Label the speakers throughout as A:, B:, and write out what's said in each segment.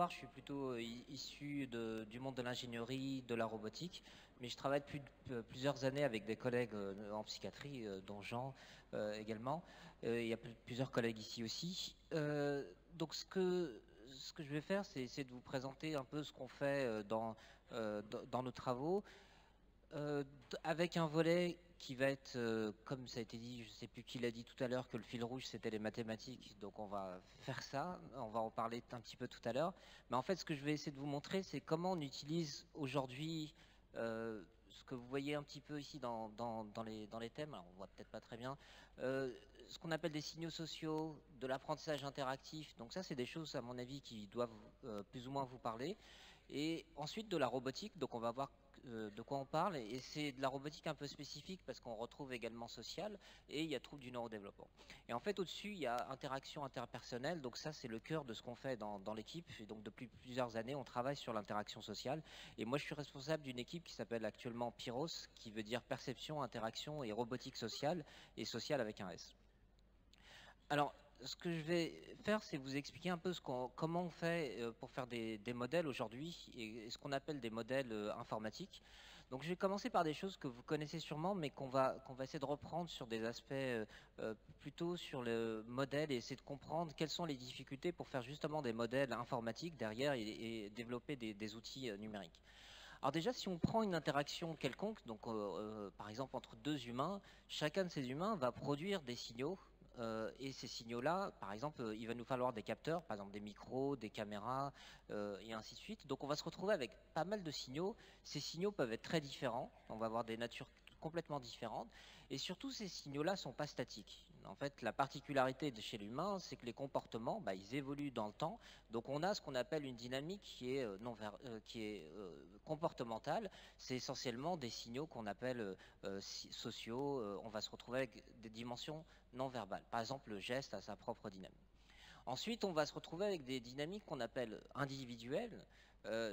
A: voir, je suis plutôt issu du monde de l'ingénierie, de la robotique, mais je travaille depuis plusieurs années avec des collègues en psychiatrie, dont Jean également. Il y a plusieurs collègues ici aussi. Donc ce que je vais faire, c'est essayer de vous présenter un peu ce qu'on fait dans nos travaux, avec un volet qui va être, comme ça a été dit, je ne sais plus qui l'a dit tout à l'heure, que le fil rouge c'était les mathématiques, donc on va faire ça, on va en parler un petit peu tout à l'heure. Mais en fait, ce que je vais essayer de vous montrer, c'est comment on utilise aujourd'hui ce que vous voyez un petit peu ici dans les thèmes, alors on voit peut-être pas très bien, ce qu'on appelle des signaux sociaux, de l'apprentissage interactif. Donc ça, c'est des choses, à mon avis, qui doivent plus ou moins vous parler. Et ensuite de la robotique, donc on va voir de quoi on parle, et c'est de la robotique un peu spécifique parce qu'on retrouve également social, et il y a trouble du neurodéveloppement. Et en fait, au-dessus, il y a interaction interpersonnelle, donc ça c'est le cœur de ce qu'on fait dans l'équipe, et donc depuis plusieurs années, on travaille sur l'interaction sociale, et moi je suis responsable d'une équipe qui s'appelle actuellement PYROS, qui veut dire perception, interaction et robotique sociale, et sociale avec un S. Alors, ce que je vais faire, c'est vous expliquer un peu comment on fait pour faire des modèles aujourd'hui et ce qu'on appelle des modèles informatiques. Donc, je vais commencer par des choses que vous connaissez sûrement, mais qu'on va essayer de reprendre sur des aspects plutôt sur le modèle et essayer de comprendre quelles sont les difficultés pour faire justement des modèles informatiques derrière et développer des outils numériques. Alors déjà, si on prend une interaction quelconque, donc par exemple entre deux humains, chacun de ces humains va produire des signaux, et ces signaux-là, par exemple, il va nous falloir des capteurs, par exemple des micros, des caméras, et ainsi de suite. Donc on va se retrouver avec pas mal de signaux. Ces signaux peuvent être très différents, on va avoir des natures complètement différentes, et surtout ces signaux-là sont pas statiques. En fait, la particularité de chez l'humain, c'est que les comportements, bah, ils évoluent dans le temps. Donc on a ce qu'on appelle une dynamique qui est, comportementale. C'est essentiellement des signaux qu'on appelle sociaux. On va se retrouver avec des dimensions non verbales. Par exemple, le geste a sa propre dynamique. Ensuite, on va se retrouver avec des dynamiques qu'on appelle individuelles.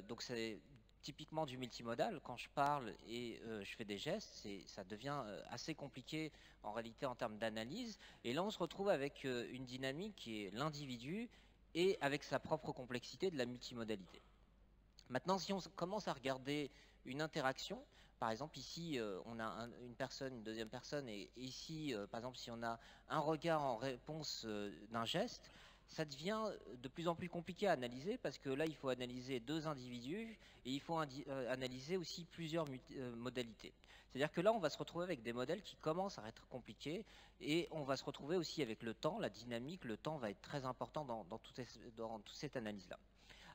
A: Donc c'est typiquement du multimodal. Quand je parle et je fais des gestes, ça devient assez compliqué en réalité en termes d'analyse. Et là, on se retrouve avec une dynamique qui est l'individu et avec sa propre complexité de la multimodalité. Maintenant, si on commence à regarder une interaction, par exemple ici on a une personne, une deuxième personne, et ici par exemple si on a un regard en réponse d'un geste, ça devient de plus en plus compliqué à analyser parce que là il faut analyser deux individus et il faut analyser aussi plusieurs modalités. C'est-à-dire que là on va se retrouver avec des modèles qui commencent à être compliqués et on va se retrouver aussi avec le temps, la dynamique, le temps va être très important dans toute cette analyse-là.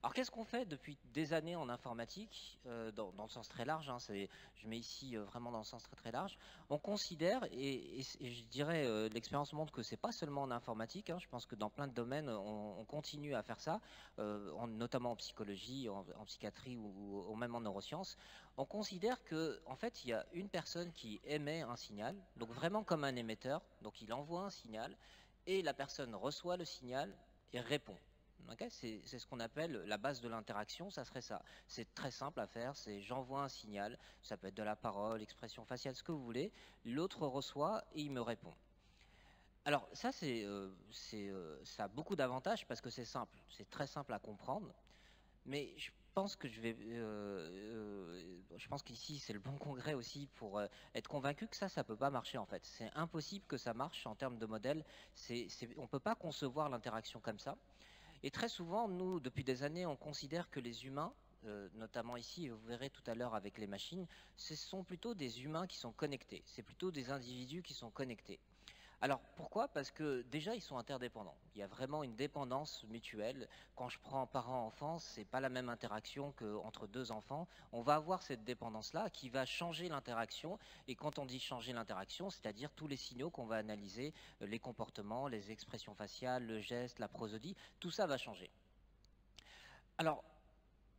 A: Alors qu'est-ce qu'on fait depuis des années en informatique, dans le sens très large, hein, je mets ici vraiment dans le sens très très large. On considère, et je dirais l'expérience montre que c'est pas seulement en informatique, hein, je pense que dans plein de domaines on continue à faire ça, notamment en psychologie, en psychiatrie ou même en neurosciences. On considère que en fait il y a une personne qui émet un signal, donc vraiment comme un émetteur, donc il envoie un signal et la personne reçoit le signal et répond. Okay, c'est ce qu'on appelle la base de l'interaction, ça serait ça. C'est très simple à faire, c'est j'envoie un signal, ça peut être de la parole, expression faciale, ce que vous voulez, l'autre reçoit et il me répond. Alors ça, ça a beaucoup d'avantages parce que c'est simple, c'est très simple à comprendre, mais je pense qu'ici c'est le bon congrès aussi pour être convaincu que ça peut pas marcher en fait. C'est impossible que ça marche en termes de modèle, on peut pas concevoir l'interaction comme ça. Et très souvent, nous, depuis des années, on considère que les humains, notamment ici, et vous verrez tout à l'heure avec les machines, ce sont plutôt des humains qui sont connectés. C'est plutôt des individus qui sont connectés. Alors pourquoi? Parce que déjà ils sont interdépendants. Il y a vraiment une dépendance mutuelle. Quand je prends parent-enfant, c'est pas la même interaction qu'entre deux enfants. On va avoir cette dépendance-là qui va changer l'interaction. Et quand on dit changer l'interaction, c'est-à-dire tous les signaux qu'on va analyser, les comportements, les expressions faciales, le geste, la prosodie, tout ça va changer. Alors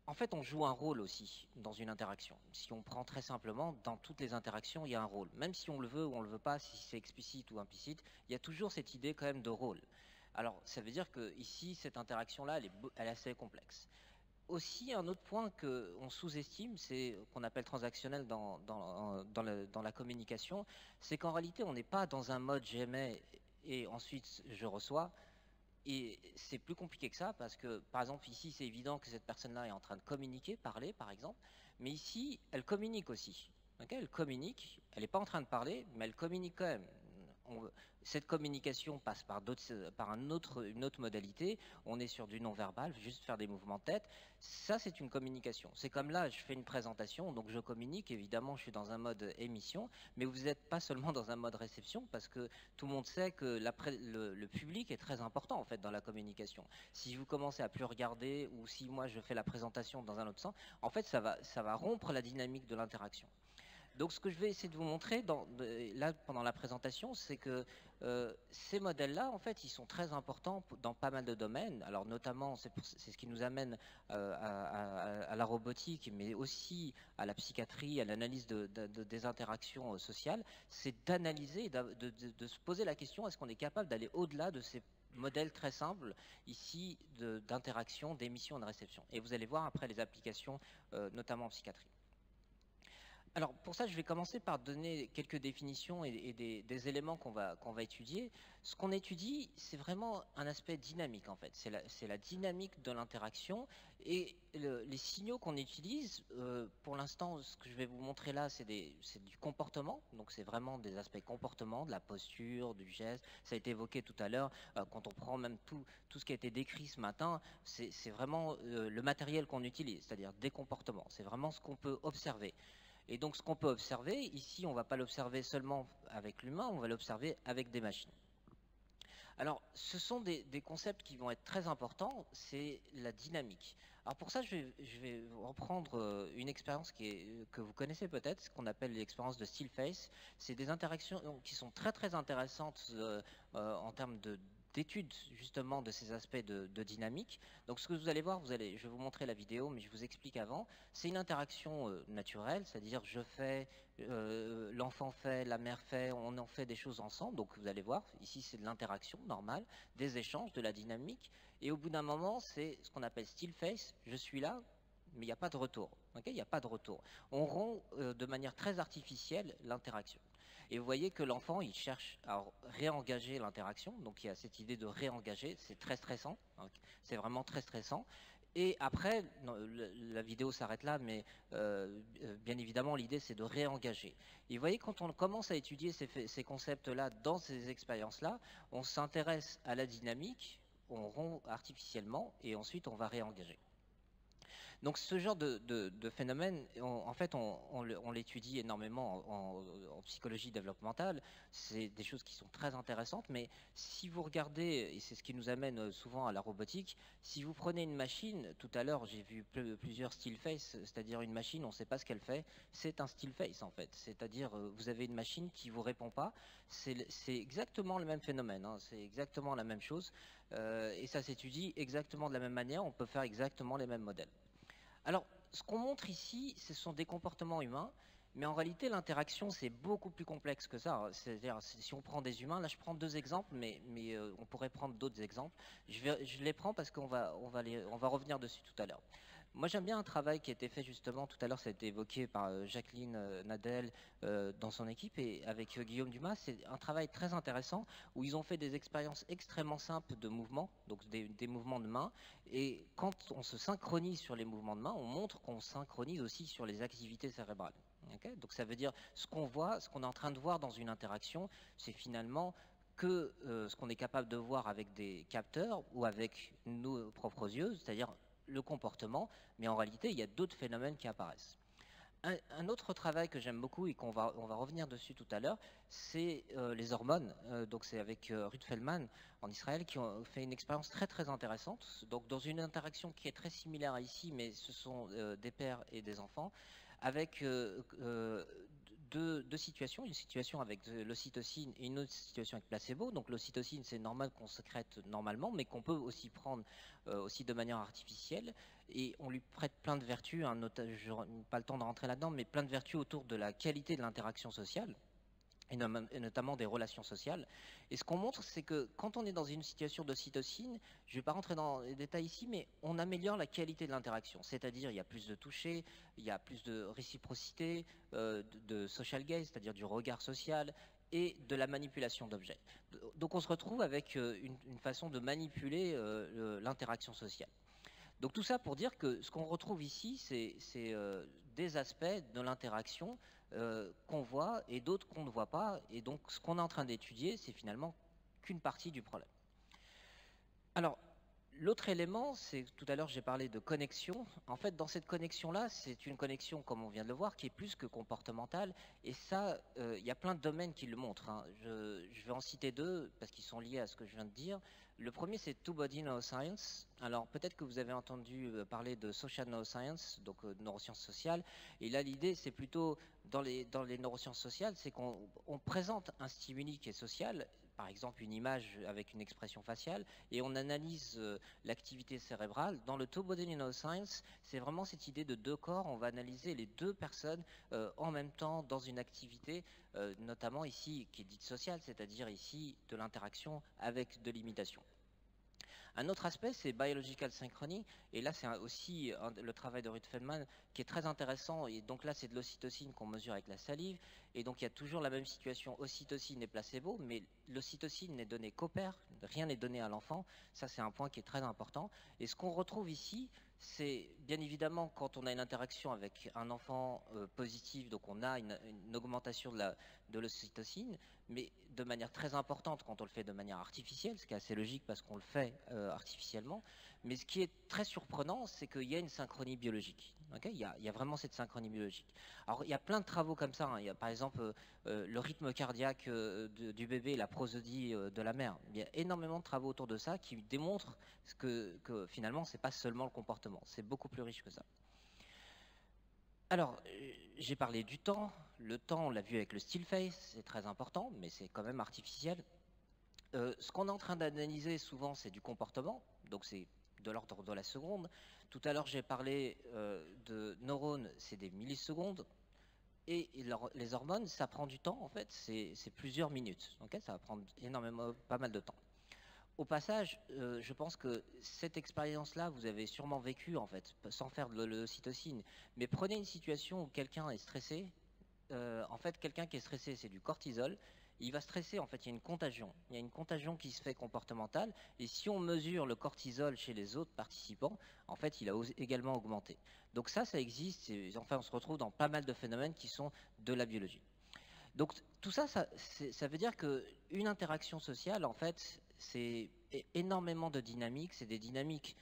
A: en fait, on joue un rôle aussi dans une interaction. Si on prend très simplement, dans toutes les interactions, il y a un rôle. Même si on le veut ou on ne le veut pas, si c'est explicite ou implicite, il y a toujours cette idée quand même de rôle. Alors, ça veut dire que ici, cette interaction-là, elle est assez complexe. Aussi, un autre point qu'on sous-estime, c'est qu'on appelle transactionnel dans la communication, c'est qu'en réalité, on n'est pas dans un mode j'émets et ensuite je reçois. Et c'est plus compliqué que ça parce que, par exemple, ici, c'est évident que cette personne-là est en train de communiquer, parler, par exemple, mais ici, elle communique aussi. Ok, elle communique, elle n'est pas en train de parler, mais elle communique quand même. Cette communication passe par une autre modalité. On est sur du non-verbal, juste faire des mouvements de tête. Ça, c'est une communication. C'est comme là, je fais une présentation, donc je communique. Évidemment, je suis dans un mode émission, mais vous n'êtes pas seulement dans un mode réception, parce que tout le monde sait que le public est très important en fait dans la communication. Si vous commencez à plus regarder, ou si moi je fais la présentation dans un autre sens, en fait, ça va rompre la dynamique de l'interaction. Donc ce que je vais essayer de vous montrer là pendant la présentation, c'est que ces modèles-là, en fait, ils sont très importants dans pas mal de domaines. Alors notamment, c'est ce qui nous amène à la robotique, mais aussi à la psychiatrie, à l'analyse des interactions sociales. C'est d'analyser, de se poser la question, est-ce qu'on est capable d'aller au-delà de ces modèles très simples ici d'interaction, d'émission et de réception. Et vous allez voir après les applications, notamment en psychiatrie. Alors pour ça, je vais commencer par donner quelques définitions et des éléments qu'on va étudier. Ce qu'on étudie, c'est vraiment un aspect dynamique en fait. C'est la dynamique de l'interaction et les signaux qu'on utilise. Pour l'instant, ce que je vais vous montrer là, c'est du comportement. Donc c'est vraiment des aspects comportement, de la posture, du geste. Ça a été évoqué tout à l'heure. Quand on prend même tout ce qui a été décrit ce matin, c'est vraiment le matériel qu'on utilise, c'est-à-dire des comportements. C'est vraiment ce qu'on peut observer. Et donc ce qu'on peut observer, ici on ne va pas l'observer seulement avec l'humain, on va l'observer avec des machines. Alors ce sont des concepts qui vont être très importants, c'est la dynamique. Alors pour ça je vais reprendre une expérience que vous connaissez peut-être, ce qu'on appelle l'expérience de Stillface. C'est des interactions qui sont très très intéressantes en termes d'études justement de ces aspects de dynamique. Donc ce que vous allez voir, je vais vous montrer la vidéo, mais je vous explique avant. C'est une interaction naturelle, c'est-à-dire je fais, l'enfant fait, la mère fait, on en fait des choses ensemble. Donc vous allez voir, ici c'est de l'interaction normale, des échanges, de la dynamique. Et au bout d'un moment, c'est ce qu'on appelle still face, je suis là, mais il n'y a pas de retour. Okay, il n'y a pas de retour. On rompt de manière très artificielle l'interaction. Et vous voyez que l'enfant, il cherche à réengager l'interaction. Donc il y a cette idée de réengager. C'est très stressant. C'est vraiment très stressant. Et après, non, la vidéo s'arrête là, mais bien évidemment, l'idée, c'est de réengager. Et vous voyez, quand on commence à étudier ces concepts-là dans ces expériences-là, on s'intéresse à la dynamique, on rompt artificiellement, et ensuite, on va réengager. Donc ce genre de phénomène, en fait, on l'étudie énormément en psychologie développementale. C'est des choses qui sont très intéressantes, mais si vous regardez, et c'est ce qui nous amène souvent à la robotique, si vous prenez une machine, tout à l'heure j'ai vu plusieurs still face, c'est-à-dire une machine, on ne sait pas ce qu'elle fait, c'est un still face en fait. C'est-à-dire vous avez une machine qui ne vous répond pas, c'est exactement le même phénomène, hein, c'est exactement la même chose, et ça s'étudie exactement de la même manière, on peut faire exactement les mêmes modèles. Alors, ce qu'on montre ici, ce sont des comportements humains, mais en réalité, l'interaction, c'est beaucoup plus complexe que ça. C'est-à-dire, si on prend des humains, là je prends deux exemples, mais on pourrait prendre d'autres exemples. Je les prends parce qu'on va revenir dessus tout à l'heure. Moi, j'aime bien un travail qui a été fait justement, tout à l'heure, ça a été évoqué par Jacqueline Nadel dans son équipe et avec Guillaume Dumas. C'est un travail très intéressant où ils ont fait des expériences extrêmement simples de mouvements, donc des mouvements de main. Et quand on se synchronise sur les mouvements de main, on montre qu'on synchronise aussi sur les activités cérébrales. Okay, donc ça veut dire ce qu'on voit, ce qu'on est en train de voir dans une interaction, c'est finalement que ce qu'on est capable de voir avec des capteurs ou avec nos propres yeux, c'est-à-dire le comportement, mais en réalité, il y a d'autres phénomènes qui apparaissent. Un autre travail que j'aime beaucoup et on va revenir dessus tout à l'heure, c'est les hormones. Donc c'est avec Ruth Feldman en Israël qui ont fait une expérience très très intéressante. Donc dans une interaction qui est très similaire à ici, mais ce sont des pères et des enfants, avec deux situations, une situation avec de l'ocytocine et une autre situation avec placebo. Donc l'ocytocine, c'est normal qu'on sécrète normalement, mais qu'on peut aussi prendre aussi de manière artificielle. Et on lui prête plein de vertus, hein, je n'ai pas le temps de rentrer là-dedans, mais plein de vertus autour de la qualité de l'interaction sociale. Et notamment des relations sociales. Et ce qu'on montre, c'est que quand on est dans une situation d'ocytocine, je ne vais pas rentrer dans les détails ici, mais on améliore la qualité de l'interaction. C'est-à-dire, il y a plus de toucher, il y a plus de réciprocité, de social gaze, c'est-à-dire du regard social, et de la manipulation d'objets. Donc on se retrouve avec une façon de manipuler l'interaction sociale. Donc tout ça pour dire que ce qu'on retrouve ici, c'est des aspects de l'interaction qu'on voit et d'autres qu'on ne voit pas. Et donc ce qu'on est en train d'étudier, c'est finalement qu'une partie du problème. Alors, l'autre élément, c'est tout à l'heure j'ai parlé de connexion. En fait, dans cette connexion-là, c'est une connexion, comme on vient de le voir, qui est plus que comportementale. Et ça, il y a plein de domaines qui le montrent, hein. Je vais en citer deux, parce qu'ils sont liés à ce que je viens de dire. Le premier, c'est Two Body Neuroscience. Alors, peut-être que vous avez entendu parler de Social Neuroscience, donc neurosciences sociales. Et là, l'idée, c'est plutôt, dans les neurosciences sociales, c'est qu'on présente un stimuli qui est social, par exemple une image avec une expression faciale, et on analyse l'activité cérébrale. Dans le Two Body Neuroscience, c'est vraiment cette idée de deux corps. On va analyser les deux personnes en même temps dans une activité, notamment ici qui est dite sociale, c'est-à-dire ici de l'interaction avec de l'imitation. Un autre aspect, c'est Biological Synchrony, et là c'est aussi le travail de Ruth Feldman qui est très intéressant, et donc là c'est de l'ocytocine qu'on mesure avec la salive, et donc il y a toujours la même situation, ocytocine et placebo, mais l'ocytocine n'est donnée qu'au père, rien n'est donné à l'enfant, ça c'est un point qui est très important, et ce qu'on retrouve ici, c'est bien évidemment quand on a une interaction avec un enfant positif, donc on a une augmentation de l'ocytocine, mais de manière très importante quand on le fait de manière artificielle, ce qui est assez logique parce qu'on le fait artificiellement. Mais ce qui est très surprenant, c'est qu'il y a une synchronie biologique. Okay, il y a vraiment cette synchronie biologique. Alors, il y a plein de travaux comme ça, hein. Il y a par exemple le rythme cardiaque du bébé, la prosodie de la mère. Il y a énormément de travaux autour de ça qui démontrent que finalement, ce n'est pas seulement le comportement, c'est beaucoup plus riche que ça. Alors, j'ai parlé du temps. Le temps, on l'a vu avec le still face, c'est très important, mais c'est quand même artificiel. Ce qu'on est en train d'analyser souvent, c'est du comportement, donc c'est de l'ordre de la seconde. Tout à l'heure, j'ai parlé de neurones, c'est des millisecondes. Et les hormones, ça prend du temps, en fait, c'est plusieurs minutes. Okay, ça va prendre énormément, pas mal de temps. Au passage, je pense que cette expérience-là, vous avez sûrement vécu, en fait, sans faire de l'ocytocine. Mais prenez une situation où quelqu'un est stressé. En fait, quelqu'un qui est stressé, c'est du cortisol. Il va stresser, en fait, il y a une contagion. Il y a une contagion qui se fait comportementale. Et si on mesure le cortisol chez les autres participants, en fait, il a également augmenté. Donc ça existe. Enfin, on se retrouve dans pas mal de phénomènes qui sont de la biologie. Donc tout ça, ça veut dire qu'une interaction sociale, en fait, c'est énormément de dynamiques, c'est des dynamiques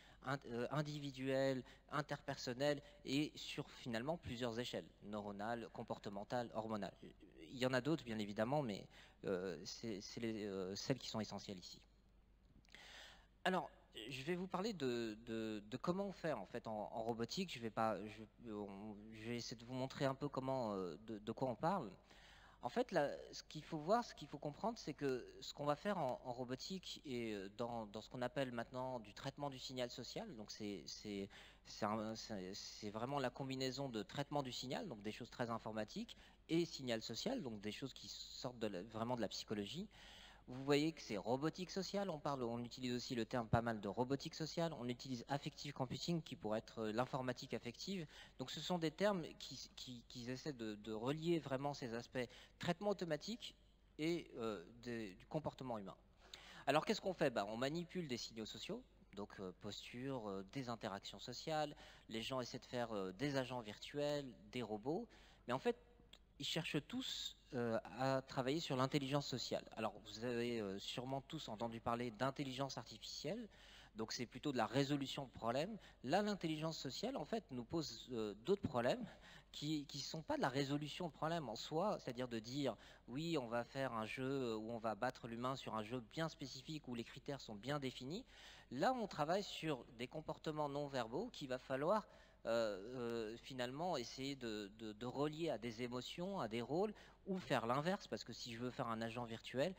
A: individuelles, interpersonnelles et sur finalement plusieurs échelles, neuronales, comportementales, hormonales. Il y en a d'autres bien évidemment, mais c'est celles qui sont essentielles ici. Alors, je vais vous parler de comment on fait en fait en robotique. Je vais essayer de vous montrer un peu comment, de quoi on parle. En fait, là, ce qu'il faut voir, ce qu'il faut comprendre, c'est que ce qu'on va faire en robotique et dans ce qu'on appelle maintenant du traitement du signal social, donc c'est vraiment la combinaison de traitement du signal, donc des choses très informatiques, et signal social, donc des choses qui sortent vraiment de la psychologie. Vous voyez que c'est robotique sociale, on utilise aussi le terme pas mal de robotique sociale, on utilise affective computing qui pourrait être l'informatique affective. Donc ce sont des termes qui essaient de relier vraiment ces aspects traitement automatique et du comportement humain. Alors qu'est-ce qu'on fait? On manipule des signaux sociaux, donc posture, des interactions sociales, les gens essaient de faire des agents virtuels, des robots, mais en fait ils cherchent tous à travailler sur l'intelligence sociale. Alors, vous avez sûrement tous entendu parler d'intelligence artificielle, donc c'est plutôt de la résolution de problèmes. Là, l'intelligence sociale, en fait, nous pose d'autres problèmes qui ne sont pas de la résolution de problèmes en soi, c'est-à-dire de dire, oui, on va faire un jeu où on va battre l'humain sur un jeu bien spécifique où les critères sont bien définis. Là, on travaille sur des comportements non verbaux qu'il va falloir finalement essayer de relier à des émotions, à des rôles, ou faire l'inverse, parce que si je veux faire un agent virtuel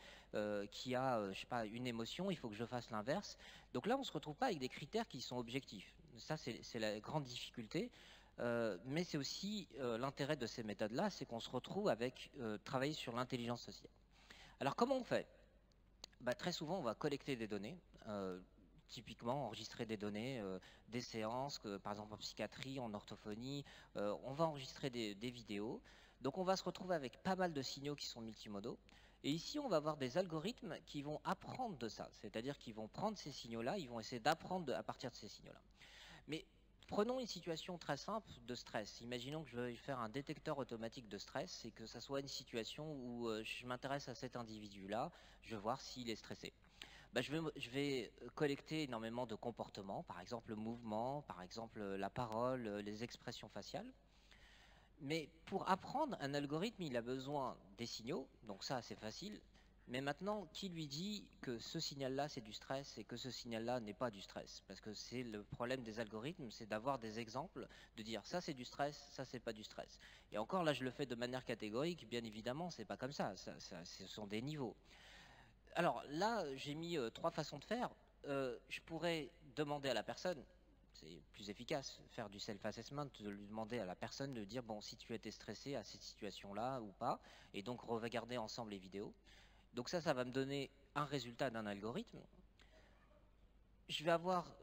A: qui a, je sais pas, une émotion, il faut que je fasse l'inverse. Donc là, on ne se retrouve pas avec des critères qui sont objectifs. Ça, c'est la grande difficulté. Mais c'est aussi l'intérêt de ces méthodes-là, c'est qu'on se retrouve avec travailler sur l'intelligence sociale. Alors comment on fait? Très souvent, on va collecter des données. Typiquement enregistrer des données, des séances, par exemple en psychiatrie, en orthophonie, on va enregistrer des vidéos. Donc on va se retrouver avec pas mal de signaux qui sont multimodaux. Et ici, on va avoir des algorithmes qui vont apprendre de ça, c'est-à-dire qu'ils vont prendre ces signaux-là, ils vont essayer d'apprendre à partir de ces signaux-là. Mais prenons une situation très simple de stress. Imaginons que je veuille faire un détecteur automatique de stress et que ça soit une situation où je m'intéresse à cet individu-là, je veux voir s'il est stressé. Bah, je vais collecter énormément de comportements, par exemple le mouvement, par exemple la parole, les expressions faciales. Mais pour apprendre, un algorithme, il a besoin des signaux, donc ça c'est facile. Mais maintenant, qui lui dit que ce signal-là c'est du stress et que ce signal-là n'est pas du stress? Parce que c'est le problème des algorithmes, c'est d'avoir des exemples, de dire ça c'est du stress, ça c'est pas du stress. Et encore là, je le fais de manière catégorique, bien évidemment, c'est pas comme ça, ce sont des niveaux. Alors là, j'ai mis 3 façons de faire. Je pourrais demander à la personne, c'est plus efficace, faire du self-assessment, de lui demander à la personne de dire, bon, si tu étais stressé à cette situation-là ou pas, et donc regarder ensemble les vidéos. Donc ça va me donner un résultat d'un algorithme. Je vais avoir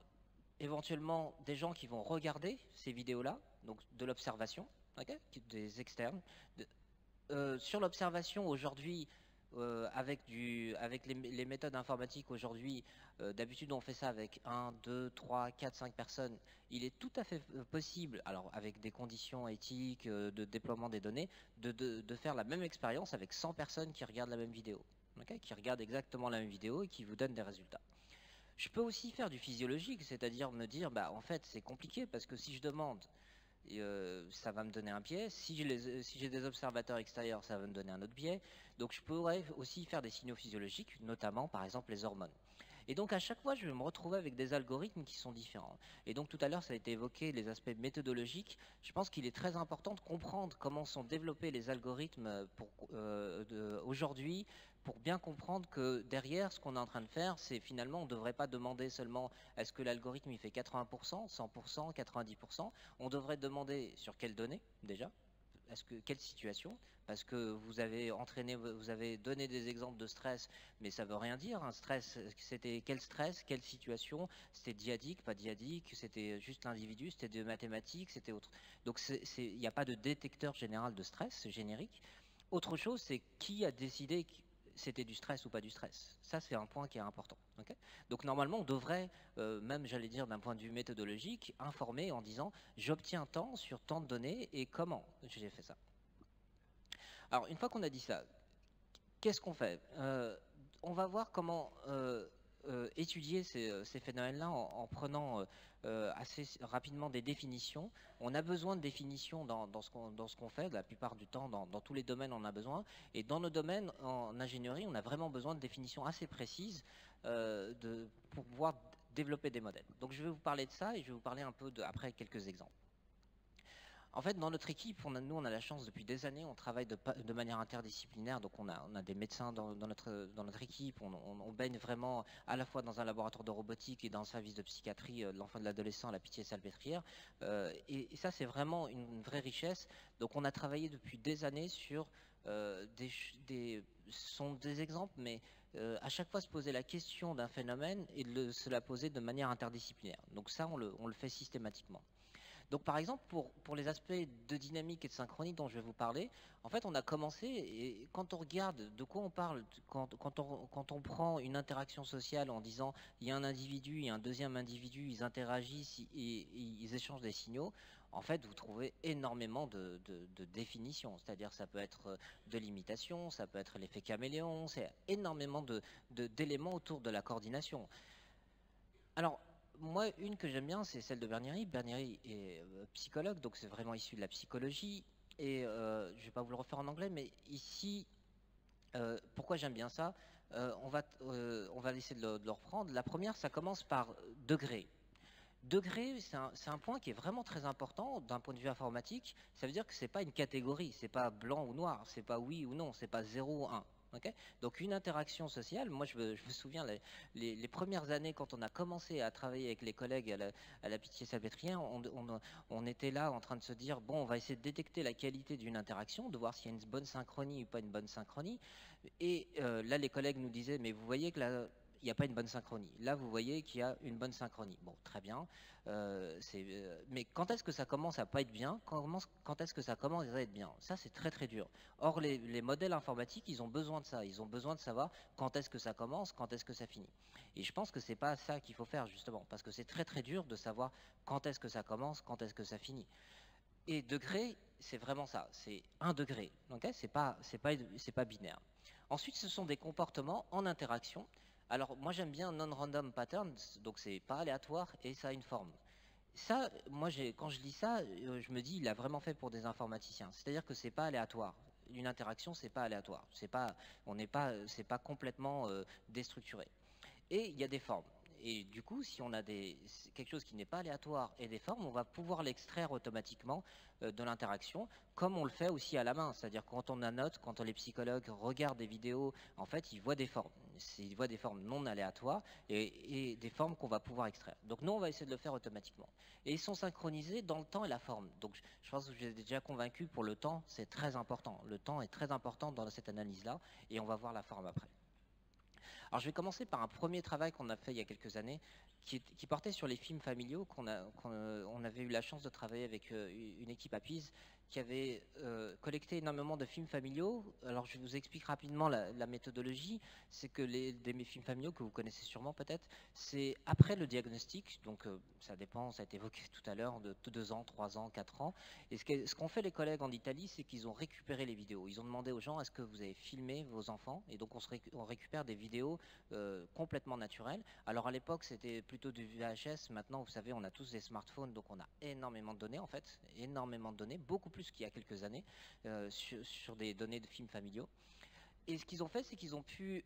A: éventuellement des gens qui vont regarder ces vidéos-là, donc de l'observation, okay, des externes. Sur l'observation, aujourd'hui, avec les méthodes informatiques aujourd'hui, d'habitude on fait ça avec 1, 2, 3, 4, 5 personnes. Il est tout à fait possible, alors avec des conditions éthiques, de déploiement des données, de faire la même expérience avec 100 personnes qui regardent la même vidéo, okay, qui regardent exactement la même vidéo et qui vous donnent des résultats. Je peux aussi faire du physiologique, c'est-à-dire me dire, bah, en fait c'est compliqué parce que si je demande, ça va me donner un biais. Si j'ai des observateurs extérieurs, ça va me donner un autre biais. Donc je pourrais aussi faire des signaux physiologiques, notamment par exemple les hormones. Et donc à chaque fois, je vais me retrouver avec des algorithmes qui sont différents. Et donc tout à l'heure, ça a été évoqué, les aspects méthodologiques. Je pense qu'il est très important de comprendre comment sont développés les algorithmes aujourd'hui, pour bien comprendre que derrière, ce qu'on est en train de faire, c'est finalement, on ne devrait pas demander seulement est-ce que l'algorithme il fait 80%, 100%, 90%. On devrait demander sur quelles données déjà, quelle situation? Parce que vous avez entraîné, vous avez donné des exemples de stress, mais ça veut rien dire. Un stress, c'était quel stress, quelle situation? C'était dyadique, pas dyadique, c'était juste l'individu, c'était des mathématiques, c'était autre. Donc il n'y a pas de détecteur général de stress générique. Autre chose, c'est qui a décidé que c'était du stress ou pas du stress. Ça, c'est un point qui est important. Okay, donc normalement, on devrait, même j'allais dire d'un point de vue méthodologique, informer en disant j'obtiens tant sur tant de données et comment j'ai fait ça. Alors une fois qu'on a dit ça, qu'est-ce qu'on fait? On va voir comment étudier ces phénomènes-là en prenant assez rapidement des définitions. On a besoin de définitions dans ce qu'on fait, la plupart du temps, dans tous les domaines on a besoin. Et dans nos domaines en ingénierie, on a vraiment besoin de définitions assez précises pour pouvoir développer des modèles. Donc je vais vous parler de ça et je vais vous parler un peu après quelques exemples. En fait, dans notre équipe, nous, on a la chance depuis des années, on travaille de manière interdisciplinaire, donc on a des médecins dans notre équipe, on baigne vraiment à la fois dans un laboratoire de robotique et dans un service de psychiatrie de l'enfant et de l'adolescent à la Pitié-Salpêtrière. Et ça, c'est vraiment une vraie richesse. Donc on a travaillé depuis des années sur ce sont des exemples, mais à chaque fois se poser la question d'un phénomène et se la poser de manière interdisciplinaire. Donc ça, on le fait systématiquement. Donc par exemple, pour les aspects de dynamique et de synchronie dont je vais vous parler, en fait on a commencé, et quand on regarde de quoi on parle, quand on prend une interaction sociale en disant il y a un individu, il y a un deuxième individu, ils interagissent et ils échangent des signaux, en fait vous trouvez énormément de définitions, c'est-à-dire ça peut être de l'imitation, ça peut être l'effet caméléon, c'est énormément d'éléments autour de la coordination. Alors, moi, une que j'aime bien, c'est celle de Bernieri. Bernieri est psychologue, donc c'est vraiment issu de la psychologie. Et je ne vais pas vous le refaire en anglais, mais ici, pourquoi j'aime bien ça? On va essayer de le reprendre. La première, ça commence par degré. Degré, c'est un point qui est vraiment très important d'un point de vue informatique. Ça veut dire que ce n'est pas une catégorie, c'est pas blanc ou noir, c'est pas oui ou non, c'est pas 0 ou 1. Okay, donc une interaction sociale, moi je me souviens les premières années quand on a commencé à travailler avec les collègues à la Pitié-Salpêtrière, on était là en train de se dire bon, on va essayer de détecter la qualité d'une interaction, de voir s'il y a une bonne synchronie ou pas une bonne synchronie. Et là les collègues nous disaient mais vous voyez que là il n'y a pas une bonne synchronie. Là, vous voyez qu'il y a une bonne synchronie. Bon, très bien. Mais quand est-ce que ça commence à pas être bien? Quand est-ce que ça commence à être bien? Ça, c'est très très dur. Or, les modèles informatiques, ils ont besoin de ça. Ils ont besoin de savoir quand est-ce que ça commence, quand est-ce que ça finit. Et je pense que c'est pas ça qu'il faut faire, justement, parce que c'est très très dur de savoir quand est-ce que ça commence, quand est-ce que ça finit. Et degré, c'est vraiment ça, c'est un degré. Okay, c'est pas binaire. Ensuite, ce sont des comportements en interaction. Alors, moi, j'aime bien non-random patterns, donc c'est pas aléatoire et ça a une forme. Ça, moi, quand je lis ça, je me dis, il a vraiment fait pour des informaticiens. C'est-à-dire que c'est pas aléatoire. Une interaction, c'est pas aléatoire. C'est pas complètement déstructuré. Et il y a des formes. Et du coup, si on a quelque chose qui n'est pas aléatoire et des formes, on va pouvoir l'extraire automatiquement de l'interaction, comme on le fait aussi à la main. C'est-à-dire quand on annote, quand les psychologues regardent des vidéos, en fait, ils voient des formes. Ils voient des formes non aléatoires et des formes qu'on va pouvoir extraire. Donc nous, on va essayer de le faire automatiquement. Et ils sont synchronisés dans le temps et la forme. Donc je pense que je vous ai déjà convaincu pour le temps, c'est très important. Le temps est très important dans cette analyse-là et on va voir la forme après. Alors je vais commencer par un premier travail qu'on a fait il y a quelques années, qui portait sur les films familiaux, on avait eu la chance de travailler avec une équipe à Pise qui avait collecté énormément de films familiaux. Alors je vous explique rapidement la méthodologie. C'est que des films familiaux que vous connaissez sûrement peut-être, c'est après le diagnostic, donc ça dépend, ça a été évoqué tout à l'heure, de 2 ans, 3 ans, 4 ans. Et ce qu'ont fait les collègues en Italie, c'est qu'ils ont récupéré les vidéos. Ils ont demandé aux gens, est-ce que vous avez filmé vos enfants? Et donc on récupère des vidéos complètement naturelles. Alors à l'époque, c'était plutôt du VHS. Maintenant, vous savez, on a tous des smartphones, donc on a énormément de données en fait, énormément de données, beaucoup plus qu'il y a quelques années, sur des données de films familiaux. Et ce qu'ils ont fait, c'est qu'ils ont pu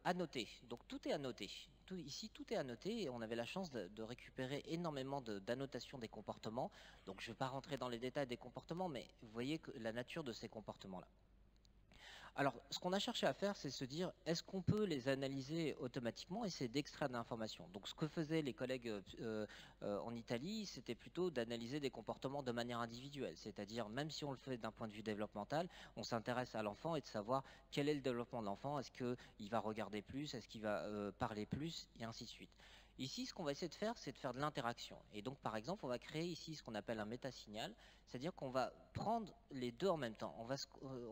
A: annoter. Donc tout est annoté. Ici, tout est annoté et on avait la chance de récupérer énormément d'annotations des comportements. Donc je ne vais pas rentrer dans les détails des comportements, mais vous voyez que la nature de ces comportements-là. Alors, ce qu'on a cherché à faire, c'est se dire, est-ce qu'on peut les analyser automatiquement, essayer d'extraire de l'information? Donc, ce que faisaient les collègues en Italie, c'était plutôt d'analyser des comportements de manière individuelle. C'est-à-dire, même si on le fait d'un point de vue développemental, on s'intéresse à l'enfant et de savoir quel est le développement de l'enfant. Est-ce qu'il va regarder plus? Est-ce qu'il va parler plus? Et ainsi de suite. Ici, ce qu'on va essayer de faire, c'est de faire de l'interaction. Et donc, par exemple, on va créer ici ce qu'on appelle un métasignal, c'est-à-dire qu'on va prendre les deux en même temps. On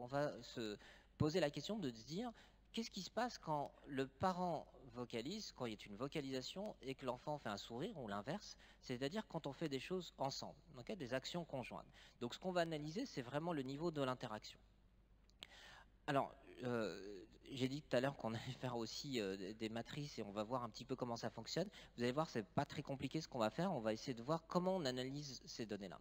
A: va se poser la question de se dire qu'est-ce qui se passe quand le parent vocalise, quand il y a une vocalisation et que l'enfant fait un sourire ou l'inverse, c'est-à-dire quand on fait des choses ensemble, okay, des actions conjointes. Donc ce qu'on va analyser, c'est vraiment le niveau de l'interaction. Alors, j'ai dit tout à l'heure qu'on allait faire aussi des matrices et on va voir un petit peu comment ça fonctionne. Vous allez voir, c'est pas très compliqué ce qu'on va faire. On va essayer de voir comment on analyse ces données-là.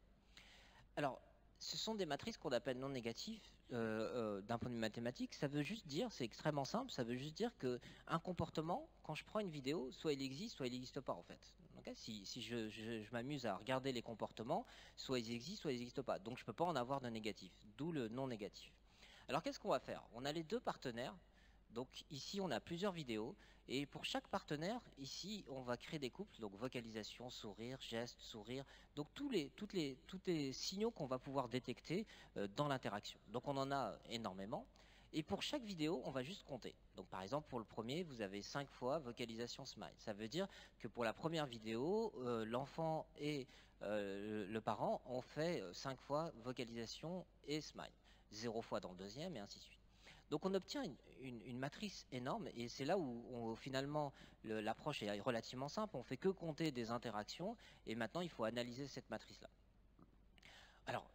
A: Alors, ce sont des matrices qu'on appelle non négatives d'un point de vue mathématique. Ça veut juste dire, c'est extrêmement simple, ça veut juste dire qu'un comportement, quand je prends une vidéo, soit il existe, soit il n'existe pas en fait. Okay, si je m'amuse à regarder les comportements, soit ils existent, soit ils n'existent pas. Donc je ne peux pas en avoir de négatif, d'où le non négatif. Alors qu'est-ce qu'on va faire? On a les deux partenaires. Donc ici, on a plusieurs vidéos. Et pour chaque partenaire, ici, on va créer des couples. Donc vocalisation, sourire, geste, sourire. Donc tous les signaux qu'on va pouvoir détecter dans l'interaction. Donc on en a énormément. Et pour chaque vidéo, on va juste compter. Donc par exemple, pour le premier, vous avez 5 fois vocalisation smile. Ça veut dire que pour la première vidéo, l'enfant et le parent ont fait 5 fois vocalisation et smile. 0 fois dans le deuxième et ainsi de suite. Donc on obtient une matrice énorme et c'est là où finalement l'approche est relativement simple. On fait que compter des interactions et maintenant il faut analyser cette matrice-là. Alors,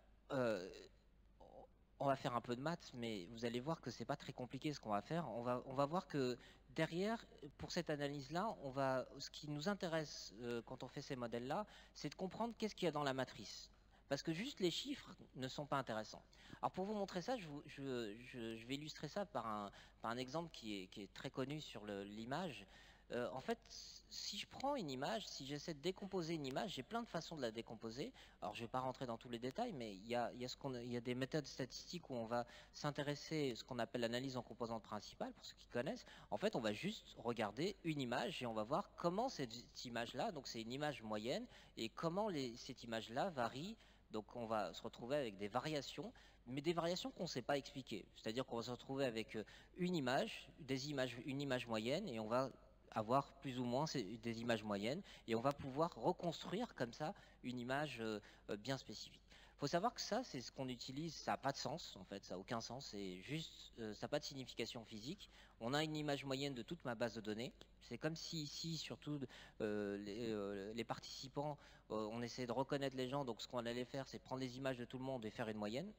A: on va faire un peu de maths, mais vous allez voir que c'est pas très compliqué ce qu'on va faire. On va voir que derrière, pour cette analyse-là, ce qui nous intéresse quand on fait ces modèles-là, c'est de comprendre qu'est-ce qu'il y a dans la matrice. Parce que juste les chiffres ne sont pas intéressants. Alors pour vous montrer ça, je vais illustrer ça par un exemple qui est très connu sur l'image. En fait, si je prends une image, si j'essaie de décomposer une image, j'ai plein de façons de la décomposer. Alors je ne vais pas rentrer dans tous les détails, mais il y a des méthodes statistiques où on va s'intéresser à ce qu'on appelle l'analyse en composantes principales, pour ceux qui connaissent. En fait, on va juste regarder une image et on va voir comment cette image-là, donc c'est une image moyenne, et comment cette image-là varie. Donc on va se retrouver avec des variations, mais des variations qu'on ne sait pas expliquer. C'est-à-dire qu'on va se retrouver avec une image moyenne, et on va avoir plus ou moins des images moyennes, et on va pouvoir reconstruire comme ça une image bien spécifique. Il faut savoir que ça, c'est ce qu'on utilise, ça n'a pas de sens, en fait, ça n'a aucun sens, c'est juste, ça n'a pas de signification physique. On a une image moyenne de toute ma base de données. C'est comme si ici, surtout les participants, on essayait de reconnaître les gens, donc ce qu'on allait faire, c'est prendre les images de tout le monde et faire une moyenne.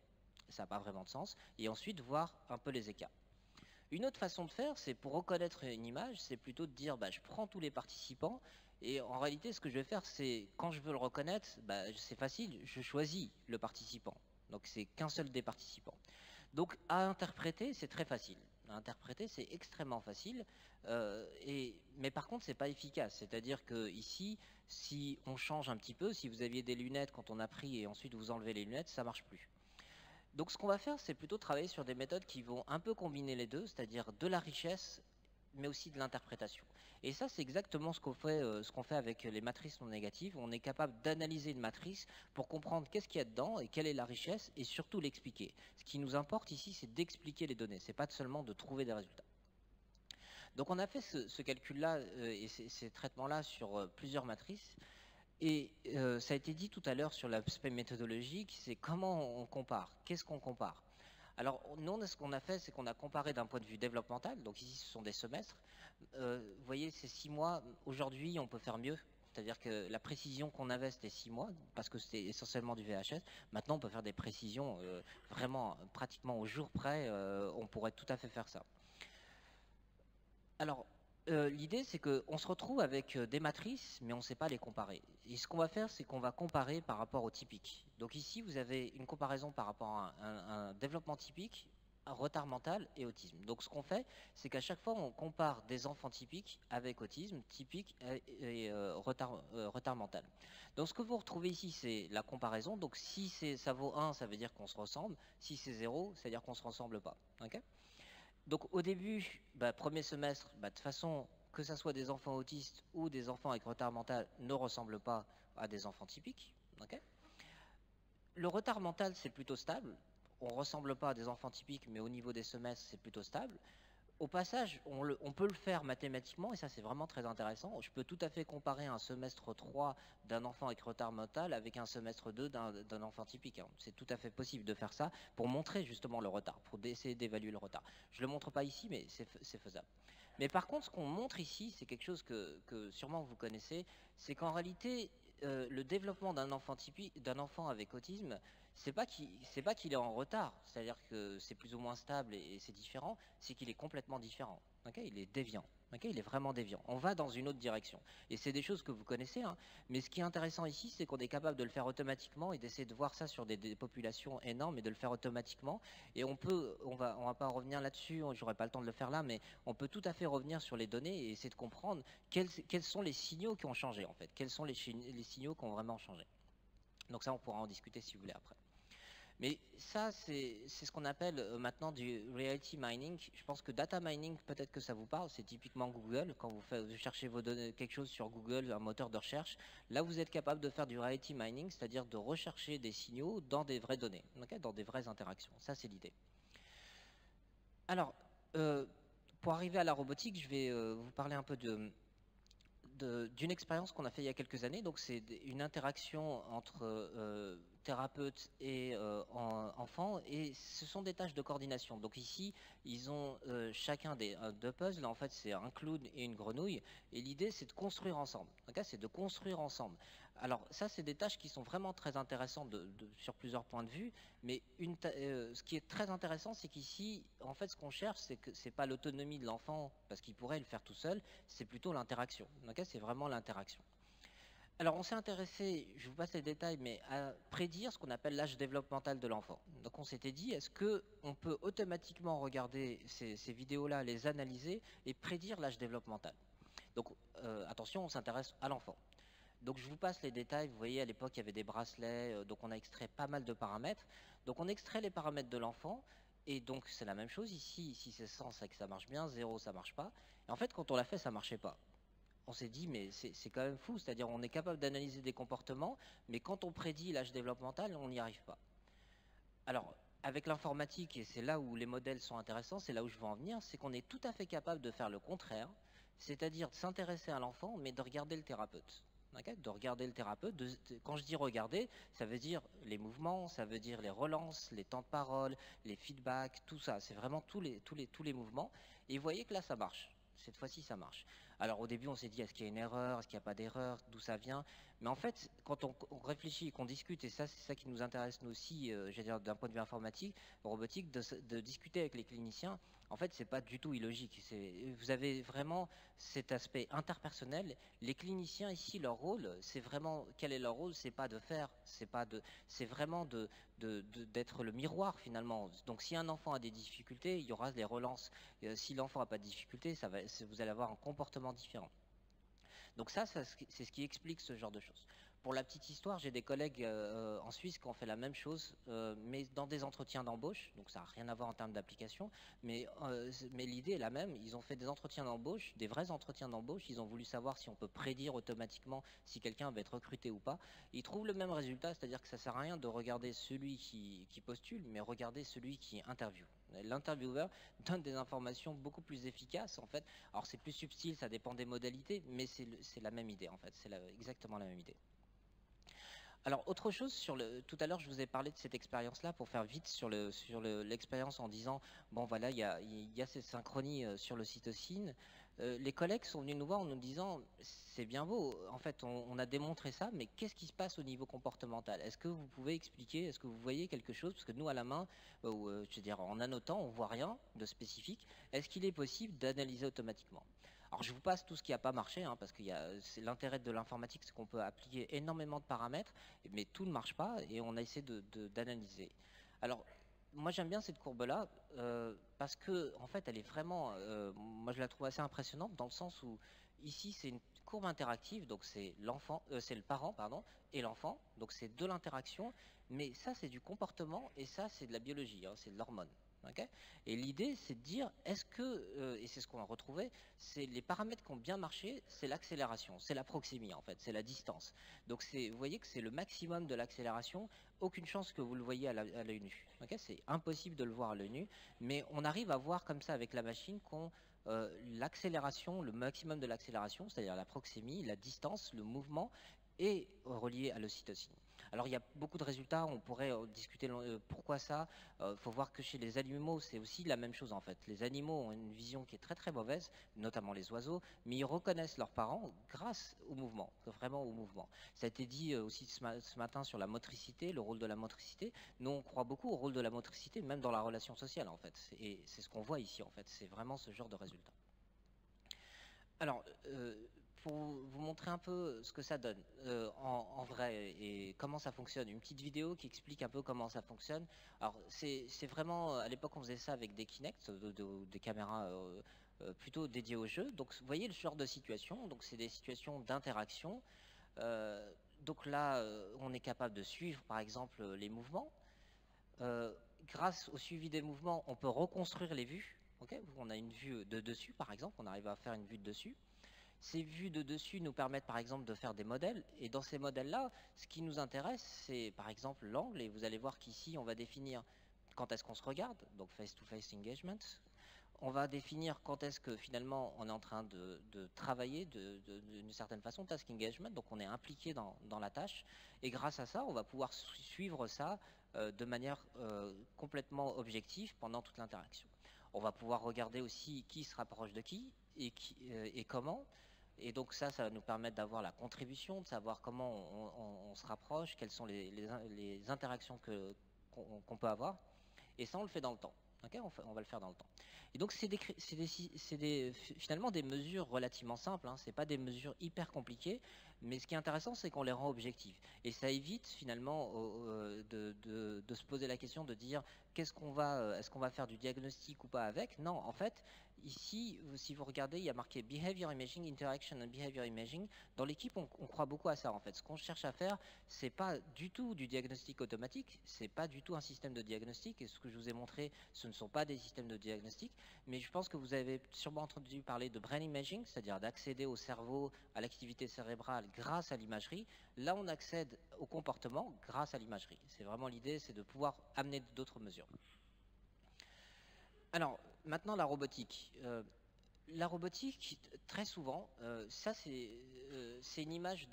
A: Ça n'a pas vraiment de sens. Et ensuite, voir un peu les écarts. Une autre façon de faire, c'est pour reconnaître une image, c'est plutôt de dire, bah, je prends tous les participants, et en réalité, ce que je vais faire, c'est, quand je veux le reconnaître, bah, c'est facile, je choisis le participant. Donc c'est qu'un seul des participants. Donc à interpréter, c'est très facile. À interpréter, c'est extrêmement facile, mais par contre, c'est pas efficace. C'est-à-dire que ici, si on change un petit peu, si vous aviez des lunettes quand on a pris et ensuite vous enlevez les lunettes, ça marche plus. Donc ce qu'on va faire, c'est plutôt travailler sur des méthodes qui vont un peu combiner les deux, c'est-à-dire de la richesse, mais aussi de l'interprétation. Et ça, c'est exactement ce qu'on fait avec les matrices non négatives. On est capable d'analyser une matrice pour comprendre qu'est-ce qu'il y a dedans et quelle est la richesse, et surtout l'expliquer. Ce qui nous importe ici, c'est d'expliquer les données, c'est pas seulement de trouver des résultats. Donc on a fait ce calcul-là et ces traitements-là sur plusieurs matrices. Et ça a été dit tout à l'heure sur l'aspect méthodologique, c'est comment on compare, qu'est-ce qu'on compare. Alors nous, ce qu'on a fait, c'est qu'on a comparé d'un point de vue développemental, donc ici ce sont des semestres. Vous voyez, ces 6 mois, aujourd'hui on peut faire mieux, c'est-à-dire que la précision qu'on avait c'était 6 mois, parce que c'était essentiellement du VHS. Maintenant on peut faire des précisions vraiment pratiquement au jour près, on pourrait tout à fait faire ça. Alors, l'idée, c'est qu'on se retrouve avec des matrices, mais on ne sait pas les comparer. Et ce qu'on va faire, c'est qu'on va comparer par rapport au typique. Donc ici, vous avez une comparaison par rapport à un développement typique, un retard mental et autisme. Donc ce qu'on fait, c'est qu'à chaque fois, on compare des enfants typiques avec autisme, typique et retard mental. Donc ce que vous retrouvez ici, c'est la comparaison. Donc si ça vaut 1, ça veut dire qu'on se ressemble. Si c'est 0, ça veut dire qu'on ne se ressemble pas. Okay. Donc au début, premier semestre, de toute façon, que ce soit des enfants autistes ou des enfants avec retard mental, ne ressemblent pas à des enfants typiques. Okay. Le retard mental, c'est plutôt stable. On ne ressemble pas à des enfants typiques, mais au niveau des semestres, c'est plutôt stable. Au passage, on peut le faire mathématiquement, et ça c'est vraiment très intéressant. Je peux tout à fait comparer un semestre 3 d'un enfant avec retard mental avec un semestre 2 d'un enfant typique. C'est tout à fait possible de faire ça pour montrer justement le retard, pour essayer d'évaluer le retard. Je ne le montre pas ici, mais c'est faisable. Mais par contre, ce qu'on montre ici, c'est quelque chose que sûrement vous connaissez, c'est qu'en réalité, le développement d'un enfant avec autisme, c'est pas qu'il est en retard, c'est-à-dire que c'est plus ou moins stable et c'est différent, c'est qu'il est complètement différent. Okay, il est déviant. Okay, il est vraiment déviant. On va dans une autre direction. Et c'est des choses que vous connaissez, hein, mais ce qui est intéressant ici, c'est qu'on est capable de le faire automatiquement et d'essayer de voir ça sur des populations énormes et de le faire automatiquement. Et on va pas revenir là-dessus, j'aurai pas le temps de le faire là, mais on peut tout à fait revenir sur les données et essayer de comprendre quels sont les signaux qui ont changé en fait, quels sont les signaux qui ont vraiment changé. Donc ça, on pourra en discuter si vous voulez après. Mais ça, c'est ce qu'on appelle maintenant du reality mining. Je pense que data mining, peut-être que ça vous parle, c'est typiquement Google. Quand vous cherchez vos données, quelque chose sur Google, un moteur de recherche, là vous êtes capable de faire du reality mining, c'est-à-dire de rechercher des signaux dans des vraies données, okay, dans des vraies interactions. Ça, c'est l'idée. Alors, pour arriver à la robotique, je vais vous parler un peu d'une expérience qu'on a fait il y a quelques années. Donc c'est une interaction entre thérapeute et enfant, et ce sont des tâches de coordination. Donc ici, ils ont chacun deux puzzles. En fait, c'est un clown et une grenouille, et l'idée, c'est de construire ensemble. Okay, c'est de construire ensemble. Alors ça, c'est des tâches qui sont vraiment très intéressantes sur plusieurs points de vue, mais ce qui est très intéressant, c'est qu'ici, en fait, ce qu'on cherche, c'est que c'est pas l'autonomie de l'enfant, parce qu'il pourrait le faire tout seul, c'est plutôt l'interaction. Okay, c'est vraiment l'interaction. Alors on s'est intéressé, je vous passe les détails, mais à prédire ce qu'on appelle l'âge développemental de l'enfant. Donc on s'était dit, est-ce qu'on peut automatiquement regarder ces vidéos-là, les analyser et prédire l'âge développemental? Donc attention, on s'intéresse à l'enfant. Donc je vous passe les détails, vous voyez à l'époque il y avait des bracelets, donc on a extrait pas mal de paramètres. Donc on extrait les paramètres de l'enfant, et donc c'est la même chose ici, c'est 100, c'est que ça marche bien, 0 ça marche pas. Et en fait quand on l'a fait, ça marchait pas. On s'est dit mais c'est quand même fou, c'est-à-dire on est capable d'analyser des comportements, mais quand on prédit l'âge développemental, on n'y arrive pas. Alors avec l'informatique, et c'est là où les modèles sont intéressants, c'est là où je veux en venir, c'est qu'on est tout à fait capable de faire le contraire, c'est-à-dire de s'intéresser à l'enfant, mais de regarder le thérapeute. De regarder le thérapeute. Quand je dis regarder, ça veut dire les mouvements, ça veut dire les relances, les temps de parole, les feedbacks, tout ça. C'est vraiment tous les mouvements. Et vous voyez que là, ça marche. Cette fois-ci, ça marche. Alors au début, on s'est dit, est-ce qu'il y a une erreur, est-ce qu'il n'y a pas d'erreur, d'où ça vient? Mais en fait, quand on réfléchit et qu'on discute, et ça, c'est ça qui nous intéresse nous aussi, j'allais dire d'un point de vue informatique, robotique, de discuter avec les cliniciens, en fait, c'est pas du tout illogique. Vous avez vraiment cet aspect interpersonnel. Les cliniciens ici, leur rôle, c'est vraiment quel est leur rôle? C'est pas de faire, c'est vraiment d'être le miroir finalement. Donc, si un enfant a des difficultés, il y aura des relances. Si l'enfant n'a pas de difficultés, vous allez avoir un comportement différent. Donc ça c'est ce qui explique ce genre de choses. Pour la petite histoire, j'ai des collègues en Suisse qui ont fait la même chose, mais dans des entretiens d'embauche, donc ça n'a rien à voir en termes d'application, mais l'idée est la même. Ils ont fait des entretiens d'embauche, des vrais entretiens d'embauche, ils ont voulu savoir si on peut prédire automatiquement si quelqu'un va être recruté ou pas. Ils trouvent le même résultat, c'est-à-dire que ça ne sert à rien de regarder celui qui postule, mais regarder celui qui interviewe. L'intervieweur donne des informations beaucoup plus efficaces en fait. Alors c'est plus subtil, ça dépend des modalités, mais c'est la même idée en fait, c'est exactement la même idée. Alors autre chose, tout à l'heure je vous ai parlé de cette expérience-là pour faire vite sur l'expérience en disant, bon voilà, il y a ces synchronies sur l'ocytocine. Les collègues sont venus nous voir en nous disant, c'est bien beau, en fait on a démontré ça, mais qu'est-ce qui se passe au niveau comportemental? Est-ce que vous pouvez expliquer, est-ce que vous voyez quelque chose? Parce que nous à la main, je veux dire en annotant, on voit rien de spécifique. Est-ce qu'il est possible d'analyser automatiquement? Alors je vous passe tout ce qui n'a pas marché, hein, parce que c'est l'intérêt de l'informatique, c'est qu'on peut appliquer énormément de paramètres, mais tout ne marche pas et on a essayé d'analyser. Alors moi j'aime bien cette courbe-là parce que en fait elle est vraiment, moi je la trouve assez impressionnante dans le sens où ici c'est une courbe interactive, donc c'est c'est le parent pardon et l'enfant, donc c'est de l'interaction, mais ça c'est du comportement et ça c'est de la biologie, hein, c'est de l'hormone. Okay, et l'idée, c'est de dire, est-ce que, et c'est ce qu'on a retrouvé, c'est les paramètres qui ont bien marché, c'est l'accélération, c'est la proxémie en fait, c'est la distance. Donc vous voyez que c'est le maximum de l'accélération, aucune chance que vous le voyez à l'œil nu. Okay, c'est impossible de le voir à l'œil nu, mais on arrive à voir comme ça avec la machine qu'on l'accélération, le maximum de l'accélération, c'est-à-dire la proxémie, la distance, le mouvement, est relié à l'ocytocine. Alors il y a beaucoup de résultats, on pourrait discuter pourquoi ça. Faut voir que chez les animaux, c'est aussi la même chose en fait. Les animaux ont une vision qui est très très mauvaise, notamment les oiseaux, mais ils reconnaissent leurs parents grâce au mouvement, vraiment au mouvement. Ça a été dit aussi ce matin sur la motricité, le rôle de la motricité. Nous, on croit beaucoup au rôle de la motricité, même dans la relation sociale en fait. Et c'est ce qu'on voit ici en fait, c'est vraiment ce genre de résultat. Alors, pour vous montrer un peu ce que ça donne en vrai et comment ça fonctionne, une petite vidéo qui explique un peu comment ça fonctionne. Alors c'est vraiment, à l'époque on faisait ça avec des Kinect, des caméras plutôt dédiées au jeu. Donc vous voyez le genre de situation, donc c'est des situations d'interaction. Donc là on est capable de suivre par exemple les mouvements. Grâce au suivi des mouvements, on peut reconstruire les vues. Okay, on a une vue de dessus par exemple, on arrive à faire une vue de dessus. Ces vues de dessus nous permettent par exemple de faire des modèles, et dans ces modèles-là, ce qui nous intéresse, c'est par exemple l'angle, et vous allez voir qu'ici, on va définir quand est-ce qu'on se regarde, donc face-to-face engagement. On va définir quand est-ce que finalement on est en train de travailler d'une certaine façon, task engagement, donc on est impliqué dans la tâche, et grâce à ça, on va pouvoir suivre ça de manière complètement objective pendant toute l'interaction. On va pouvoir regarder aussi qui se rapproche de qui et comment. Et donc ça va nous permettre d'avoir la contribution, de savoir comment on se rapproche, quelles sont les interactions qu'on peut avoir. Et ça, on le fait dans le temps. Okay, on va le faire dans le temps. Et donc, c'est finalement des mesures relativement simples. Hein, c'est pas des mesures hyper compliquées, mais ce qui est intéressant, c'est qu'on les rend objectives. Et ça évite finalement de se poser la question de dire est-ce qu'on va faire du diagnostic ou pas avec? Non, en fait, ici, si vous regardez, il y a marqué Behavior Imaging, Interaction and Behavior Imaging. Dans l'équipe, on croit beaucoup à ça en fait. Ce qu'on cherche à faire, c'est pas du tout du diagnostic automatique, c'est pas du tout un système de diagnostic. Et ce que je vous ai montré, ce ne sont pas des systèmes de diagnostic, mais je pense que vous avez sûrement entendu parler de brain imaging, c'est-à-dire d'accéder au cerveau, à l'activité cérébrale grâce à l'imagerie. Là, on accède au comportement grâce à l'imagerie. C'est vraiment l'idée, c'est de pouvoir amener d'autres mesures. Alors, maintenant la robotique. La robotique, très souvent, ça c'est une image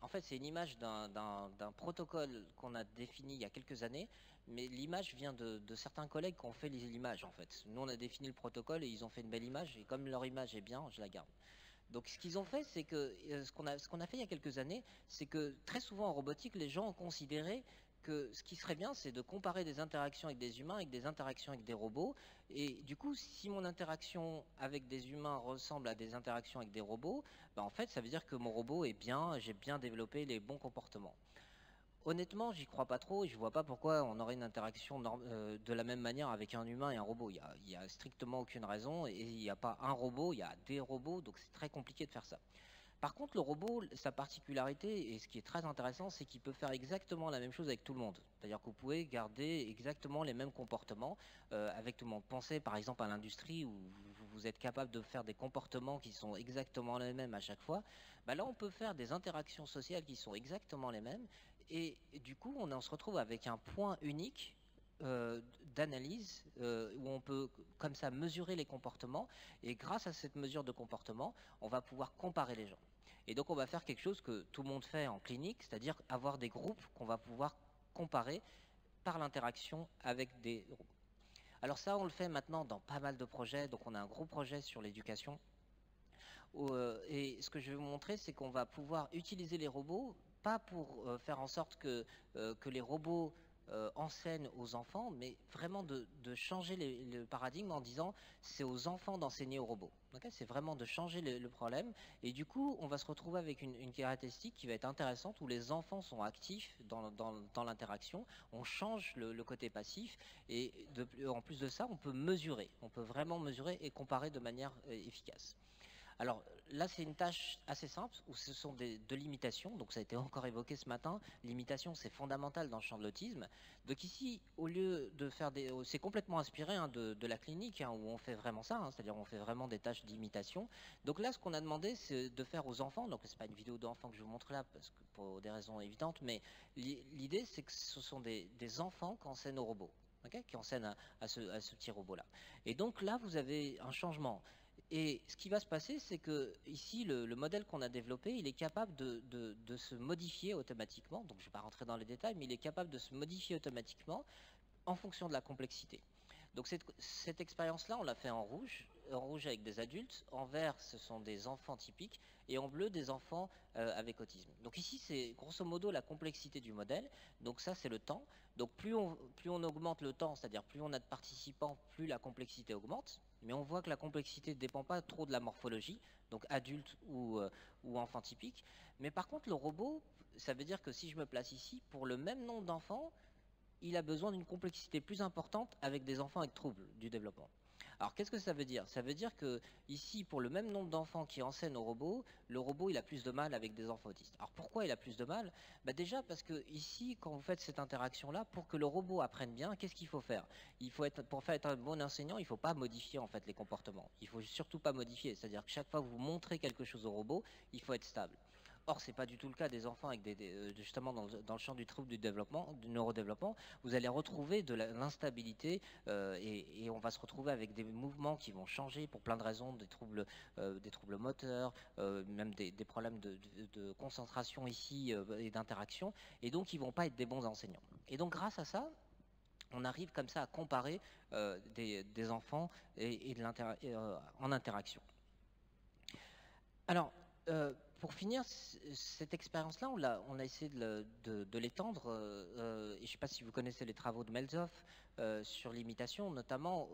A: en fait c'est une image d'un protocole qu'on a défini il y a quelques années, mais l'image vient de certains collègues qui ont fait l'image en fait. Nous on a défini le protocole et ils ont fait une belle image et comme leur image est bien, je la garde. Donc ce qu'ils ont fait, c'est que ce qu'on a fait il y a quelques années, c'est que très souvent en robotique, les gens ont considéré que ce qui serait bien, c'est de comparer des interactions avec des humains avec des interactions avec des robots. Et du coup, si mon interaction avec des humains ressemble à des interactions avec des robots, bah, en fait, ça veut dire que mon robot est bien, j'ai bien développé les bons comportements. Honnêtement, j'y crois pas trop et je vois pas pourquoi on aurait une interaction de la même manière avec un humain et un robot. Il y a strictement aucune raison et il n'y a pas un robot, il y a des robots, donc c'est très compliqué de faire ça. Par contre, le robot, sa particularité, et ce qui est très intéressant, c'est qu'il peut faire exactement la même chose avec tout le monde. C'est-à-dire que vous pouvez garder exactement les mêmes comportements avec tout le monde. Pensez par exemple à l'industrie où vous êtes capable de faire des comportements qui sont exactement les mêmes à chaque fois. Bah là, on peut faire des interactions sociales qui sont exactement les mêmes. Et du coup, on se retrouve avec un point unique d'analyse où on peut comme ça mesurer les comportements. Et grâce à cette mesure de comportement, on va pouvoir comparer les gens. Et donc on va faire quelque chose que tout le monde fait en clinique, c'est-à-dire avoir des groupes qu'on va pouvoir comparer par l'interaction avec des groupes. Alors ça, on le fait maintenant dans pas mal de projets. Donc on a un gros projet sur l'éducation. Et ce que je vais vous montrer, c'est qu'on va pouvoir utiliser les robots, pas pour faire en sorte que les robots enseignent aux enfants, mais vraiment de changer le paradigme en disant c'est aux enfants d'enseigner aux robots. Okay, c'est vraiment de changer le problème. Et du coup, on va se retrouver avec une caractéristique qui va être intéressante où les enfants sont actifs dans l'interaction. On change le côté passif et en plus de ça, on peut mesurer. On peut vraiment mesurer et comparer de manière efficace. Alors là, c'est une tâche assez simple où ce sont de l'imitation. Donc ça a été encore évoqué ce matin. L'imitation, c'est fondamental dans le champ de l'autisme. Donc ici, au lieu de faire des... C'est complètement inspiré de la clinique hein, où on fait vraiment ça. Hein, c'est-à-dire on fait vraiment des tâches d'imitation. Donc là, ce qu'on a demandé, c'est de faire aux enfants. Donc c'est pas une vidéo d'enfants que je vous montre là parce que pour des raisons évidentes. Mais l'idée, c'est que ce sont des enfants qui enseignent aux robots. Okay, qui enseignent à ce petit robot-là. Et donc là, vous avez un changement. Et ce qui va se passer, c'est que ici, le modèle qu'on a développé, il est capable de se modifier automatiquement. Donc, je ne vais pas rentrer dans les détails, mais il est capable de se modifier automatiquement en fonction de la complexité. Donc, cette expérience-là, on l'a fait en rouge avec des adultes, en vert, ce sont des enfants typiques, et en bleu, des enfants avec autisme. Donc ici, c'est grosso modo la complexité du modèle. Donc ça, c'est le temps. Donc plus on augmente le temps, c'est-à-dire plus on a de participants, plus la complexité augmente. Mais on voit que la complexité ne dépend pas trop de la morphologie, donc adulte ou enfant typique. Mais par contre, le robot, ça veut dire que si je me place ici, pour le même nombre d'enfants, il a besoin d'une complexité plus importante avec des enfants avec troubles du développement. Alors qu'est-ce que ça veut dire? Ça veut dire que ici, pour le même nombre d'enfants qui enseignent au robot, le robot il a plus de mal avec des enfants autistes. Alors pourquoi il a plus de mal? Déjà parce que ici, quand vous faites cette interaction-là, pour que le robot apprenne bien, qu'est-ce qu'il faut faire? Pour faire être un bon enseignant, il ne faut pas modifier en fait les comportements. Il ne faut surtout pas modifier. C'est-à-dire que chaque fois que vous montrez quelque chose au robot, il faut être stable. Or, ce n'est pas du tout le cas des enfants avec justement dans le champ du trouble du développement, du neurodéveloppement. Vous allez retrouver de l'instabilité et on va se retrouver avec des mouvements qui vont changer pour plein de raisons, des troubles moteurs, même des problèmes de concentration ici et d'interaction. Et donc, ils ne vont pas être des bons enseignants. Et donc, grâce à ça, on arrive comme ça à comparer des enfants et en interaction. Alors, pour finir, cette expérience-là, on a essayé de l'étendre. Et je ne sais pas si vous connaissez les travaux de Melzoff sur l'imitation, notamment,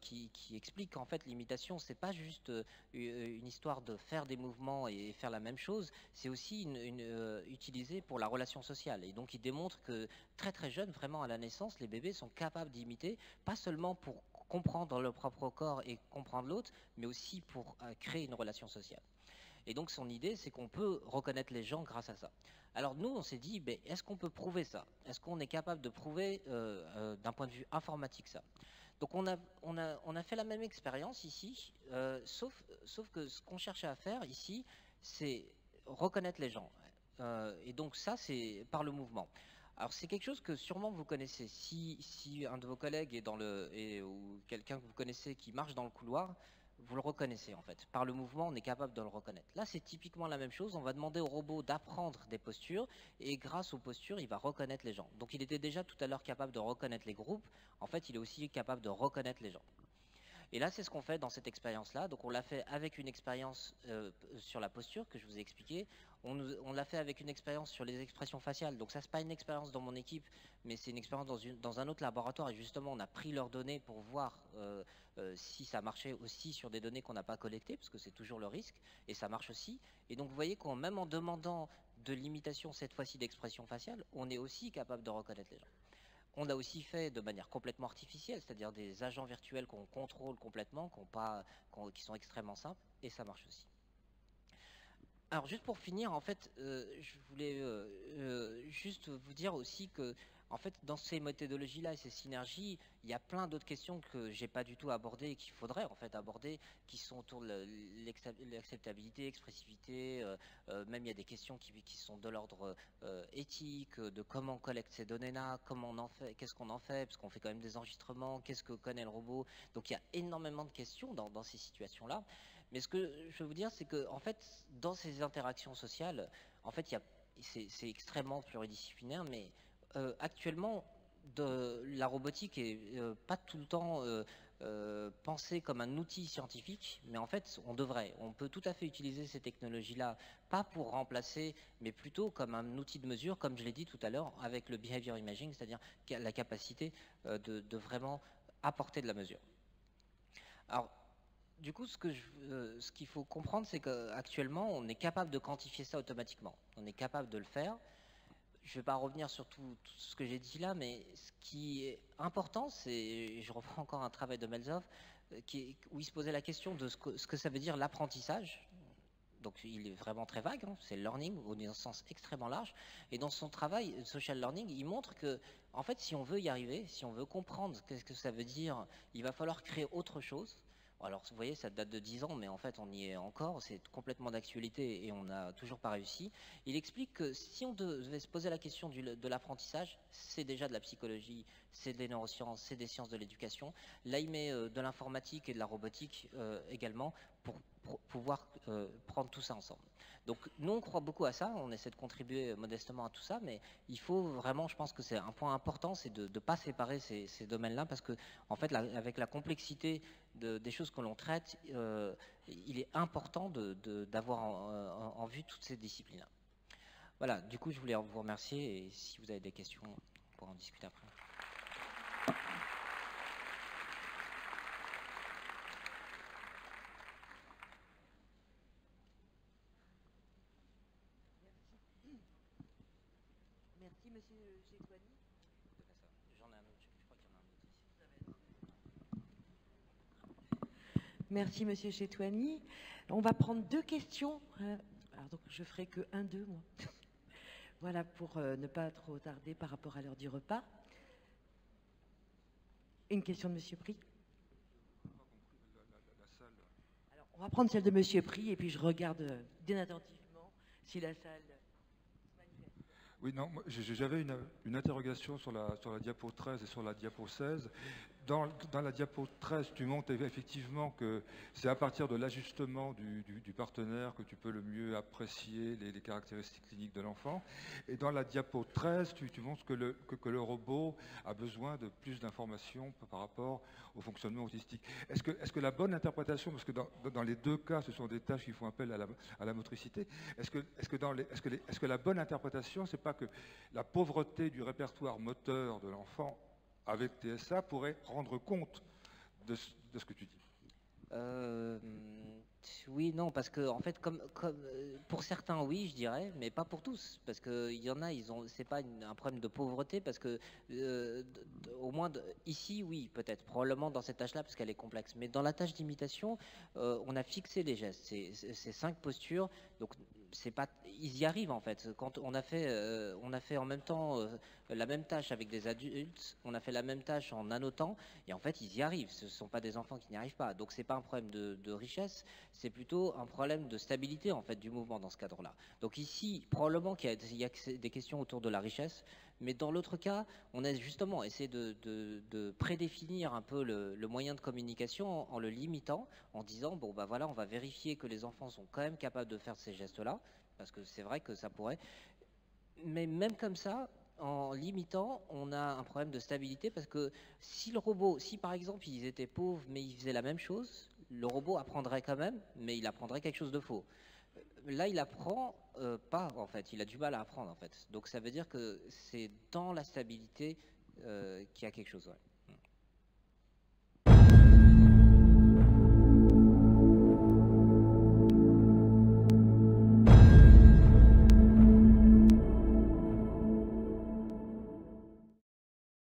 A: qui explique qu'en fait, l'imitation, c'est pas juste une histoire de faire des mouvements et faire la même chose, c'est aussi utilisé pour la relation sociale. Et donc, il démontre que très très jeune, vraiment à la naissance, les bébés sont capables d'imiter, pas seulement pour comprendre leur propre corps et comprendre l'autre, mais aussi pour créer une relation sociale. Et donc son idée, c'est qu'on peut reconnaître les gens grâce à ça. Alors nous, on s'est dit, est-ce qu'on peut prouver ça? Est-ce qu'on est capable de prouver d'un point de vue informatique ça? Donc on a fait la même expérience ici, sauf que ce qu'on cherchait à faire ici, c'est reconnaître les gens. Et donc ça, c'est par le mouvement. Alors c'est quelque chose que sûrement vous connaissez. Si un de vos collègues est ou quelqu'un que vous connaissez qui marche dans le couloir, vous le reconnaissez en fait. Par le mouvement, on est capable de le reconnaître. Là, c'est typiquement la même chose. On va demander au robot d'apprendre des postures et grâce aux postures, il va reconnaître les gens. Donc il était déjà tout à l'heure capable de reconnaître les groupes. En fait, il est aussi capable de reconnaître les gens. Et là, c'est ce qu'on fait dans cette expérience-là. Donc, on l'a fait avec une expérience sur la posture que je vous ai expliqué. On l'a fait avec une expérience sur les expressions faciales. Donc, ça, c'est pas une expérience dans mon équipe, mais c'est une expérience dans un autre laboratoire. Et justement, on a pris leurs données pour voir si ça marchait aussi sur des données qu'on n'a pas collectées, parce que c'est toujours le risque, et ça marche aussi. Et donc, vous voyez qu'en même en demandant de l'imitation, cette fois-ci d'expression faciale, on est aussi capable de reconnaître les gens. On l'a aussi fait de manière complètement artificielle, c'est-à-dire des agents virtuels qu'on contrôle complètement, qui sont extrêmement simples, et ça marche aussi. Alors juste pour finir, en fait, je voulais juste vous dire aussi que, en fait, dans ces méthodologies-là et ces synergies, il y a plein d'autres questions que j'ai pas du tout abordées et qu'il faudrait en fait aborder, qui sont autour de l'acceptabilité, expressivité, même il y a des questions qui sont de l'ordre éthique, de comment on collecte ces données-là, comment on en fait, qu'est-ce qu'on en fait, parce qu'on fait quand même des enregistrements, qu'est-ce que connaît le robot. Donc il y a énormément de questions dans ces situations-là. Mais ce que je veux vous dire, c'est que en fait, dans ces interactions sociales, en fait, c'est extrêmement pluridisciplinaire, mais actuellement, la robotique est pas tout le temps pensée comme un outil scientifique, mais en fait, on peut tout à fait utiliser ces technologies-là, pas pour remplacer, mais plutôt comme un outil de mesure, comme je l'ai dit tout à l'heure, avec le behavior imaging, c'est-à-dire la capacité de vraiment apporter de la mesure. Alors, du coup, ce qu'il faut comprendre, c'est qu'actuellement, on est capable de quantifier ça automatiquement. On est capable de le faire. Je ne vais pas revenir sur tout ce que j'ai dit là, mais ce qui est important, c'est, je reprends encore un travail de Melzov, où il se posait la question de ce que ça veut dire l'apprentissage. Donc il est vraiment très vague, hein, c'est le learning au sens extrêmement large. Et dans son travail, social learning, il montre que, en fait, si on veut y arriver, si on veut comprendre ce que ça veut dire, il va falloir créer autre chose. Alors vous voyez, ça date de 10 ans, mais en fait on y est encore, c'est complètement d'actualité et on n'a toujours pas réussi. Il explique que si on devait se poser la question de l'apprentissage, c'est déjà de la psychologie, c'est des neurosciences, c'est des sciences de l'éducation. Là il met de l'informatique et de la robotique également pour pouvoir prendre tout ça ensemble. Donc nous on croit beaucoup à ça, on essaie de contribuer modestement à tout ça, mais il faut vraiment, je pense que c'est un point important, c'est de ne pas séparer ces domaines-là, parce que en fait avec la complexité des choses que l'on traite, il est important d'avoir en vue toutes ces disciplines-là. Voilà, du coup je voulais vous remercier et si vous avez des questions, on pourra en discuter après.
B: Merci, monsieur Chetouani.
A: J'en ai un autre, je crois qu'il y en a un autre ici.
B: Merci, monsieur Chetouani. On va prendre deux questions. Alors, donc, je ferai que 1-2, moi. Voilà, pour ne pas trop tarder par rapport à l'heure du repas. Une question de monsieur Pry. Alors, on va prendre celle de monsieur Pry et puis je regarde bien attentivement si la salle...
C: Oui, non, j'avais une interrogation sur la diapo 13 et sur la diapo 16. Dans la diapo 13, tu montres effectivement que c'est à partir de l'ajustement du partenaire que tu peux le mieux apprécier les caractéristiques cliniques de l'enfant. Et dans la diapo 13, tu montres que le robot a besoin de plus d'informations par rapport au fonctionnement autistique. Est-ce que la bonne interprétation, parce que dans les deux cas, ce sont des tâches qui font appel à la motricité, est-ce que la bonne interprétation, c'est pas que la pauvreté du répertoire moteur de l'enfant avec TSA pourrait rendre compte de ce que tu dis?
A: Oui, non, parce que en fait, comme pour certains, oui, je dirais, mais pas pour tous, parce que il y en a, c'est pas un problème de pauvreté, parce que au moins ici, oui, peut-être, probablement dans cette tâche-là, parce qu'elle est complexe, mais dans la tâche d'imitation, on a fixé les gestes, c'est 5 postures, donc c'est pas, ils y arrivent en fait. Quand on a fait en même temps la même tâche avec des adultes, on a fait la même tâche en nanotant, et en fait ils y arrivent. Ce ne sont pas des enfants qui n'y arrivent pas. Donc c'est pas un problème de richesse, c'est plutôt un problème de stabilité en fait du mouvement dans ce cadre-là. Donc ici, probablement qu'il y a des questions autour de la richesse, mais dans l'autre cas, on a justement essayé de prédéfinir un peu le moyen de communication en le limitant, en disant bon bah voilà, on va vérifier que les enfants sont quand même capables de faire ces gestes-là, parce que c'est vrai que ça pourrait. Mais même comme ça, en limitant, on a un problème de stabilité, parce que si le robot, si par exemple ils étaient pauvres mais ils faisaient la même chose, le robot apprendrait quand même, mais il apprendrait quelque chose de faux. Là, il apprend pas, en fait. Il a du mal à apprendre, en fait. Donc, ça veut dire que c'est dans la stabilité qu'il y a quelque chose. Ouais.